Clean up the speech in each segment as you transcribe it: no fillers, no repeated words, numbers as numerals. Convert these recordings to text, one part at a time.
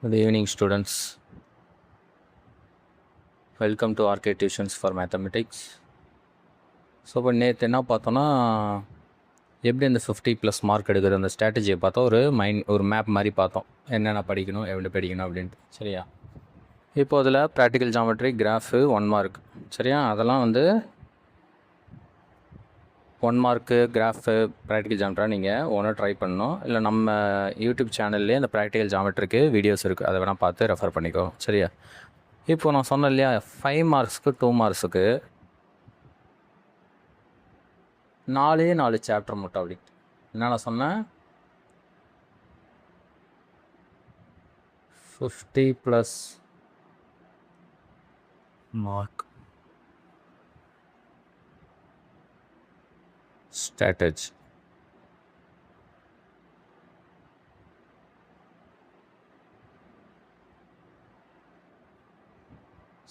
Good evening, students. Welcome to RK Tuitions for Mathematics. இப்போ நேற்று என்ன பார்த்தோன்னா எப்படி அந்த 50+ மார்க் எடுக்கிற அந்த ஸ்ட்ராட்டஜியை பார்த்தோம். ஒரு மேப் மாதிரி பார்த்தோம், என்னென்ன படிக்கணும் எப்படி படிக்கணும் அப்படின்ட்டு. சரியா? இப்போ அதில் ப்ராக்டிக்கல் ஜாமெட்ரி, கிராஃபு 1 மார்க். சரியா? அதெல்லாம் வந்து 1 மார்க்கு கிராஃபு ப்ராக்டிக்கல் ஜாமெட்ரியாக நீங்கள் ஒன்று ட்ரை பண்ணணும். இல்லை நம்ம யூடியூப் சேனல்லே அந்த ப்ராக்டிக்கல் ஜாமெட்ரிக்கு வீடியோஸ் இருக்குது, அதை வேணால் பார்த்து ரெஃபர் பண்ணிக்கோ. சரியா? இப்போ நான் சொன்னேன் இல்லையா, 5 மார்க்ஸுக்கு 2 மார்க்ஸுக்கு 4 சாப்டர் மட்டும் அப்படி. என்ன நான் சொன்னேன், 50+ மார்க் ஸ்ட்ராட்டஜி.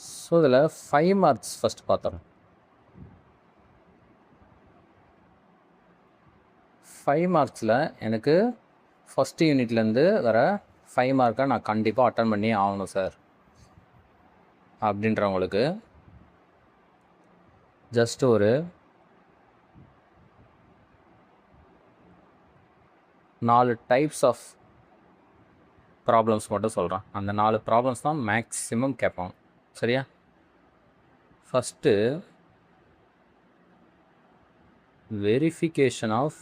ஸோ இதில் 5 மார்க்ஸ் ஃபஸ்ட் பார்த்துறோம். 5 மார்க்ஸில் எனக்கு ஃபஸ்ட்டு யூனிட்லேருந்து வர 5 மார்க்கை நான் கண்டிப்பாக அட்டன் பண்ணி ஆகணும் சார் அப்படின்றவங்களுக்கு ஜஸ்ட் ஒரு 4 டைப்ஸ் ஆஃப் ப்ராப்ளம்ஸ் மட்டும் சொல்கிறேன். அந்த 4 ப்ராப்ளம்ஸ் தான் மேக்ஸிமம் கேட்போம். சரியா? First verification of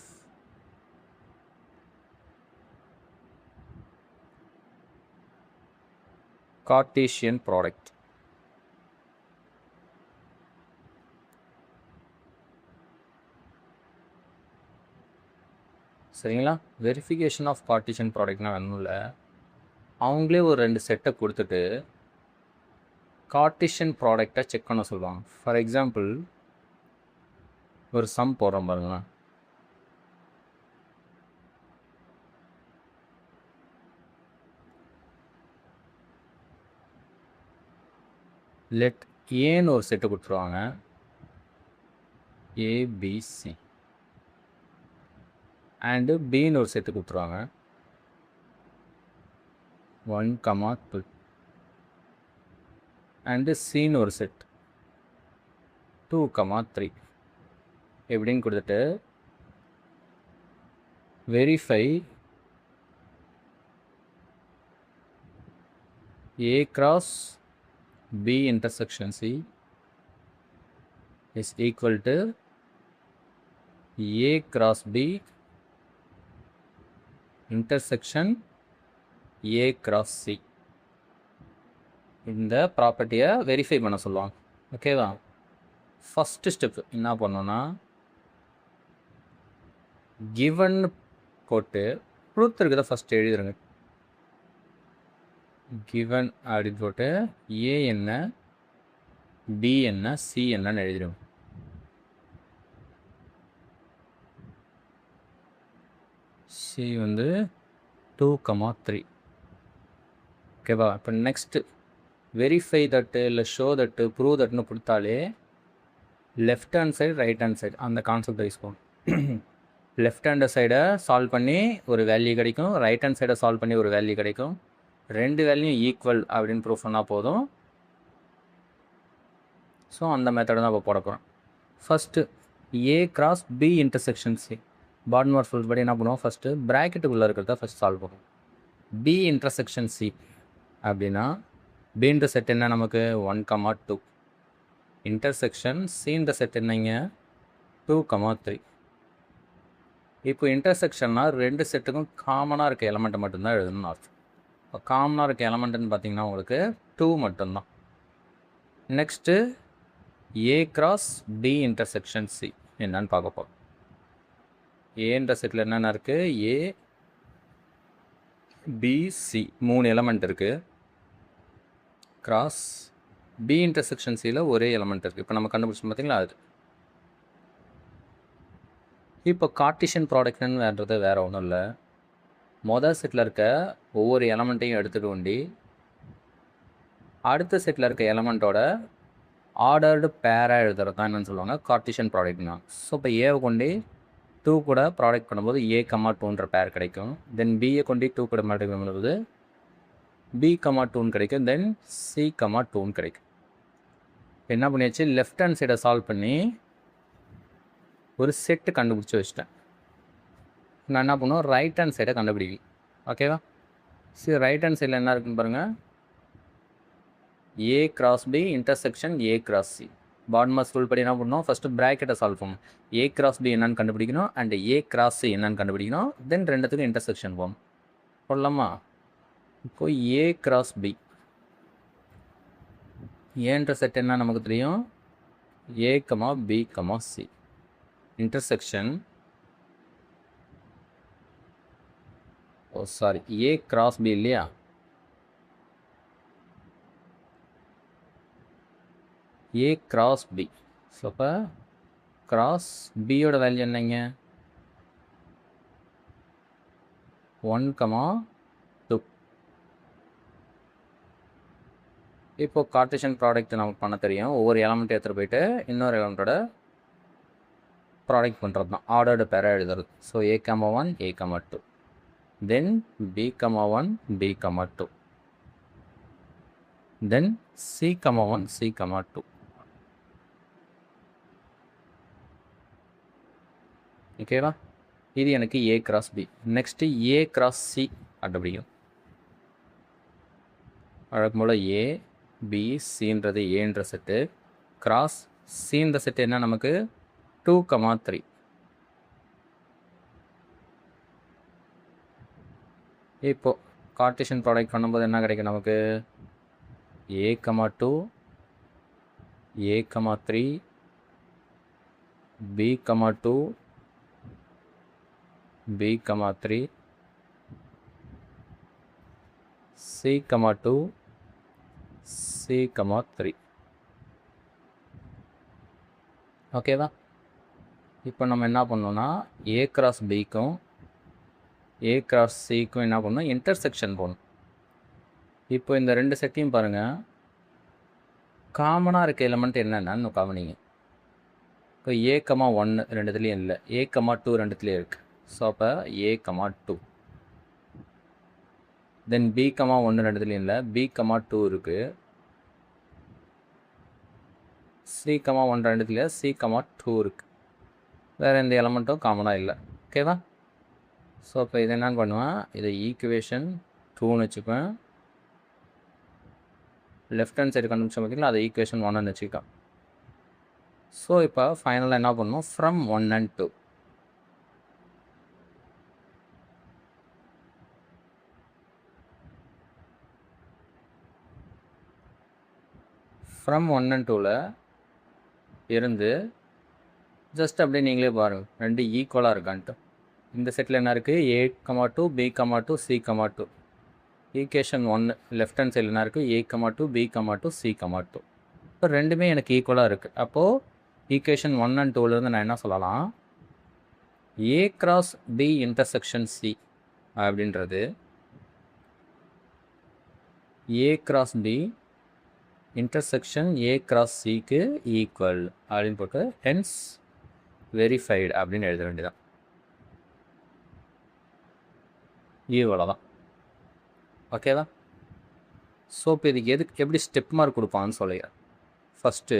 Cartesian product. சரிங்களா? வெரிஃபிகேஷன் ஆஃப் கார்ட்டீசியன் ப்ராடக்ட்னா ஒன்றும் இல்லை, அவங்களே ஒரு 2 செட்டை கொடுத்துட்டு கார்ட்டீசியன் ப்ராடக்டை செக் பண்ண சொல்லுவாங்க. ஃபார் எக்ஸாம்பிள் ஒரு சம் போடுறோம் பாருங்களேன். லெட் ஏன்னு ஒரு செட்டு கொடுத்துருவாங்க, ஏபிசி, அண்டு பின்னு ஒரு செட்டு கொடுத்துருவாங்க, 1, 2, அண்டு சின்னு ஒரு செட் 2, 3 எப்படின்னு கொடுத்துட்டு verify A cross B intersection C is equal to A cross B intersection A cross C. இந்த ப்ராப்பர்ட்டியை வெரிஃபை பண்ண சொல்லுவாங்க. ஓகேவா? ஃபஸ்ட்டு ஸ்டெப் என்ன பண்ணோன்னா, கிவன் போட்டு ட்ரூத் இருக்கிறத ஃபஸ்ட்டு எழுதிடுங்க. கிவன் அப்படின்னு போட்டு ஏ என்ன, பி என்ன, சி என்னன்னு எழுதிடுவோம். சி வந்து 2, 3. ஓகேவா? இப்போ நெக்ஸ்ட்டு வெரிஃபை தட்டு இல்லை ஷோ தட்டு ப்ரூவ் தட்டுன்னு கொடுத்தாலே left hand side right hand side அந்த கான்செப்ட் வைஸ் போகும். லெஃப்ட் ஹேண்ட் சைடை சால்வ் பண்ணி ஒரு வேல்யூ கிடைக்கும், ரைட் ஹேண்ட் சைடை சால்வ் பண்ணி ஒரு வேல்யூ கிடைக்கும். 2 வேல்யூயும் ஈக்குவல் அப்படின்னு ப்ரூஃப் பண்ணால் போதும். ஸோ அந்த மெத்தடை தான் இப்போ போட போகிறோம். First A cross B intersection C. பாட்டன் வார் ஃபுல் படி என்ன பண்ணுவோம், ஃபஸ்ட்டு ப்ராக்கெட்டுக்குள்ளே இருக்கிறத ஃபஸ்ட் சால்வ் பண்ணுவோம். பி இன்டர்செக்ஷன் சி அப்படின்னா பின்ற செட் என்ன நமக்கு 1, 2. இன்டர்செக்ஷன் சின்ற செட் என்னங்க 2, 3. இப்போ இன்டர்செக்ஷன்னா 2 செட்டுக்கும் காமனாக இருக்க எலமெண்ட்டை மட்டும்தான் எழுதணும்னு அர்த்தம். இப்போ காமனாக இருக்க எலமெண்ட்டுன்னு பார்த்தீங்கன்னா உங்களுக்கு 2 மட்டும்தான். Next A cross B intersection C என்னன்னு பார்க்க போகிறோம். ஏன்ற செட்டில் என்னென்ன இருக்குது, ஏ பி சி 3 எலமெண்ட் இருக்குது. கிராஸ் பி இன்டர்செக்ஷன் சியில் ஒரே எலமெண்ட் இருக்குது. இப்போ நம்ம கண்டுபிடிச்சோம் பார்த்தீங்களா அது. இப்போ கார்ட்டீசியன் ப்ராடக்ட்னு வேறு ஒன்றும் இல்லை, மொதல் செட்டில் இருக்க ஒவ்வொரு எலமெண்ட்டையும் எடுத்துகிட்டு வண்டி அடுத்த செட்டில் இருக்க எலமெண்ட்டோட ஆர்டர்டு பேராக எழுதுறது தான் என்னென்னு சொல்லுவாங்க கார்ட்டீசியன் ப்ராடக்ட்னா. ஸோ இப்போ ஏவை கொண்டு 2 கூட ப்ராடக்ட் பண்ணும்போது A, 2ன்ற பேர் கிடைக்கும். தென் பியை கொண்டு 2 கூட ப்ராடக்ட் பண்ணும்போது பி கமா டூன்னு கிடைக்கும். தென் சி கமா டூன்னு கிடைக்கும். என்ன பண்ணியாச்சு, லெஃப்ட் ஹேண்ட் சைடை சால்வ் பண்ணி ஒரு செட்டு கண்டுபிடிச்சி வச்சிட்டேன். நான் என்ன பண்ணுவோம், ரைட் ஹேண்ட் சைடை கண்டுபிடிக்கும். ஓகேவா? சரி, ரைட் ஹேண்ட் சைடில் என்ன இருக்குன்னு பாருங்கள். A cross B intersection A cross C. BODMAS rule படி என்ன பண்ணணும், ஃபஸ்ட்டு ப்ராக்கெட்டை சால்வ் பண்ணணும். ஏ கிராஸ் பி என்னன்னு கண்டுபிடிக்கணும், அண்ட் ஏ கிராஸ் சி என்னன்னு கண்டுபிடிக்கணும். தென் ரெண்டுத்துக்கும் இன்டர்செக்ஷன் போகணும். சொல்லலாமா? இப்போ ஏ கிராஸ் பி ஏன்ற செட் என்ன நமக்கு தெரியும், A comma B comma C intersection, A cross B இல்லையா, ஏ கிராஸ் பி. ஸோ அப்போ கிராஸ் பியோட வேல்யூ என்னங்க, 1,2. இப்போ கார்ட்டீசியன் ப்ராடக்ட் நமக்கு பண்ண தெரியும். ஒவ்வொரு எலமெண்ட் எடுத்துகிட்டு போயிட்டு இன்னொரு எலமெண்ட்டோட ப்ராடக்ட் பண்ணுறது தான், ஆர்டர்டு பேராக எழுதுறது. So A comma 1 A comma 2, then B comma 1 B comma 2, then C comma 1 C comma 2. ஓகேவா? இது எனக்கு A cross B. Next A cross C கண்டுபிடிக்கும். வழக்கம் போல் ஏ பி சின்றது ஏன்ற செட்டு, கிராஸ் சின்ற செட்டு என்ன நமக்கு 2,3. இப்போது கார்ட்டீசியன் ப்ராடக்ட் பண்ணும்போது என்ன கிடைக்கும் நமக்கு, A comma 2 A comma 3 B comma 2 B comma 3 C comma 2 C comma 3. ஓகேவா? இப்போ நம்ம என்ன பண்ணோம்னா, ஏ கிராஸ் பிக்கும் ஏ கிராஸ் சிக்கும் என்ன பண்ணணும், இன்டர்செக்ஷன் போகணும். இப்போ இந்த ரெண்டு செட்டையும் பாருங்கள், காமனாக இருக்க எலிமெண்ட் என்னென்னு கவனிங்க. இப்போ ஏ கமா 1 ரெண்டுத்துலேயும் இல்லை, ஏ கமா 2 ரெண்டுத்துலேயும் இருக்குது. ஸோ அப்போ ஏ கமா 2, தென் பி கமா 1 ரெண்டுத்துலேயும் இல்லை, பி கமா 2 இருக்குது, சி கமா 1 ரெண்டுத்துலேயே சி கமா 2 இருக்குது. வேறு எந்த எலமெண்ட்டும் காமனாக இல்லை. ஓகேவா? ஸோ இப்போ இது என்னன்னு பண்ணுவேன், இதை ஈக்குவேஷன் 2ன்னு வச்சுப்பேன். லெஃப்ட் ஹேண்ட் சைடு கண்டுபிடிச்ச பார்த்தீங்களா, அதை ஈக்குவேஷன் 1ன்னு வச்சுக்கலாம். ஸோ இப்போ ஃபைனலாக என்ன பண்ணணும், ஃப்ரம் 1 and 2. ஃப்ரம் 1 and 2ல் இருந்து ஜஸ்ட் அப்படியே நீங்களே பாருங்கள், ரெண்டு ஈக்குவலாக இருக்கான்ட்டு. இந்த செட்டில் என்ன இருக்குது, A comma 2 B comma 2 C comma 2. Equation 1 left hand சைடில் என்ன இருக்குது, A comma 2 B comma 2 C comma 2. இப்போ ரெண்டுமே எனக்கு ஈக்குவலாக இருக்குது. அப்போது ஈக்குவேஷன் 1 and 2லேருந்து நான் என்ன சொல்லலாம், A cross B intersection C அப்படின்றது A cross B intersection A cross சிக்கு ஈக்குவல் அப்படின்னு போட்டு ஹென்ஸ் வெரிஃபைடு அப்படின்னு எழுத வேண்டியதான். இவ்வளோதான். ஓகேவா? ஸோ இப்போ இதுக்கு எப்படி ஸ்டெப் மார்க் கொடுப்பான்னு சொல்லுங்க. ஃபஸ்ட்டு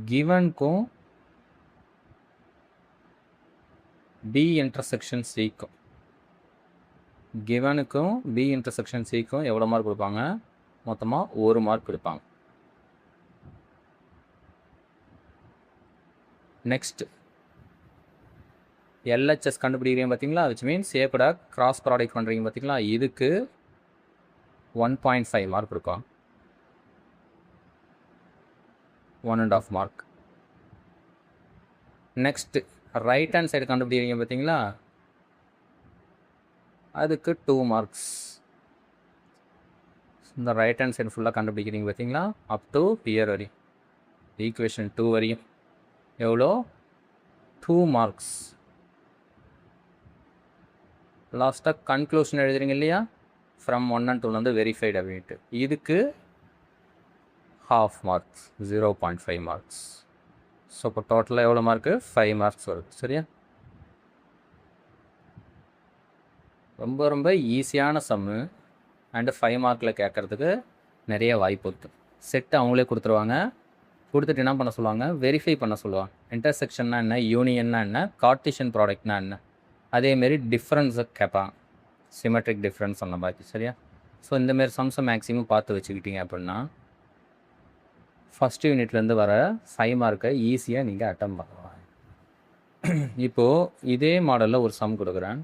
கிவனுக்கும் பி இன்டர்செக்ஷன் சிக்கும், கிவனுக்கும் பி இன்டர்செக்ஷன் சிக்கும் எவ்வளோ மார்க் கொடுப்பாங்க, மொத்தமாக 1 மார்க் கொடுப்பாங்க. நெக்ஸ்ட் எல்ஹெச்எஸ் கண்டுபிடிக்கிறீங்க பார்த்தீங்களா, விச் மீன்ஸ் ஏ கூட கிராஸ் ப்ராடக்ட் பண்ணுறீங்க பார்த்தீங்களா, இதுக்கு 1.5 மார்க் இருக்கும், 1.5 mark. Next right hand side கண்டுபிடிக்கிறீங்க பார்த்தீங்களா, அதுக்கு 2 மார்க்ஸ். இந்த ரைட் ஹேண்ட் சைடு ஃபுல்லாக கண்டுபிடிக்கிறீங்க பார்த்தீங்களா, அப் டு பியர் வரையும், ஈக்குவேஷன் 2 வரையும் எவ்வளோ, 2 மார்க்ஸ். லாஸ்ட்டாக கன்க்ளூஷன் எழுதுறீங்க இல்லையா, ஃப்ரம் 1 and 2லேருந்து வெரிஃபைடு அப்படின்ட்டு, இதுக்கு ½ மார்க்ஸ், 0.5 மார்க்ஸ். ஸோ இப்போ டோட்டலாக எவ்வளோ மார்க்கு 5 மார்க்ஸ் வருது. சரியா? ரொம்ப ரொம்ப ஈஸியான சம்மு அண்டு 5 மார்க்கில் கேட்குறதுக்கு நிறைய வாய்ப்பு இருக்குது. செட்டு அவங்களே கொடுத்துருவாங்க. கொடுத்துட்டு என்ன பண்ண சொல்லுவாங்க, வெரிஃபை பண்ண சொல்லுவாங்க. இன்டர்செக்ஷன்னா என்ன, யூனியன்னா என்ன, கார்ட்டீசியன் ப்ராடக்ட்னா என்ன, அதேமாரி டிஃப்ரென்ஸை கேட்பாங்க. சிமெட்ரிக் டிஃப்ரென்ஸ் அந்த மாதிரி. சரியா? ஸோ இந்தமாரி சம்ஸை மேக்ஸிமம் பார்த்து வச்சுக்கிட்டீங்க அப்படின்னா ஃபஸ்ட் யூனிட்லேருந்து வர 5 மார்க்கை ஈஸியாக நீங்கள் அட்டம் பண்ணலாம். இப்போது இதே மாடலில் ஒரு சம் கொடுக்குறேன்.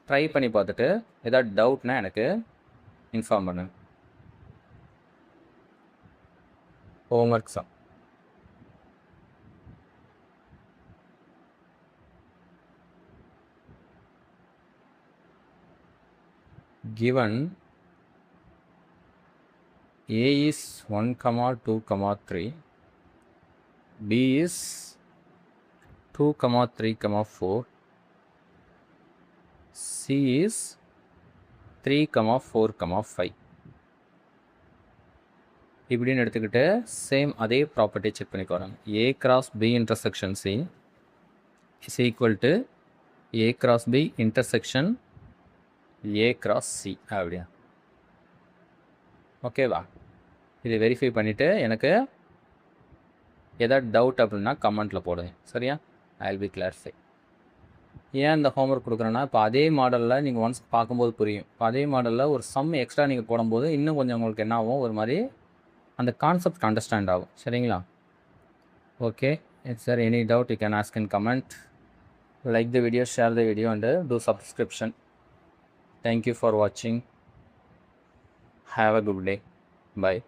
ட்ரை பண்ணி பார்த்துட்டு ஏதாவது டவுட்னா எனக்கு இன்ஃபார்ம் பண்ணு. Homework sum. given a is 1, 2, 3, b is 2, 3, 4, c is 3, 4, 5 இப்படின்னு எடுத்துக்கிட்டு சேம் அதே ப்ராப்பர்ட்டி செக் பண்ணிக்கோங்க. a cross b intersection c is equal to a cross b intersection a cross c அப்படியா? ஓகேவா? இதை வெரிஃபை பண்ணிவிட்டு எனக்கு ஏதாவது டவுட் அப்படின்னா கமெண்ட்டில் போடுங்க. சரியா? I will be clarify. ஏன் இந்த ஹோம்ஒர்க் கொடுக்குறேன்னா, இப்போ அதே மாடலில் நீங்கள் ஒன்ஸ் பார்க்கும்போது புரியும். இப்போ அதே மாடலில் ஒரு சம் எக்ஸ்ட்ரா நீங்கள் போடும்போது இன்னும் கொஞ்சம் உங்களுக்கு என்ன ஆகும், ஒரு மாதிரி அந்த கான்செப்ட் அண்டர்ஸ்டாண்ட் ஆகும். சரிங்களா? Okay. It's sir any doubt you can ask in comment. Like the video, share the video and do subscription. Thank you for watching. Have a good day. Bye.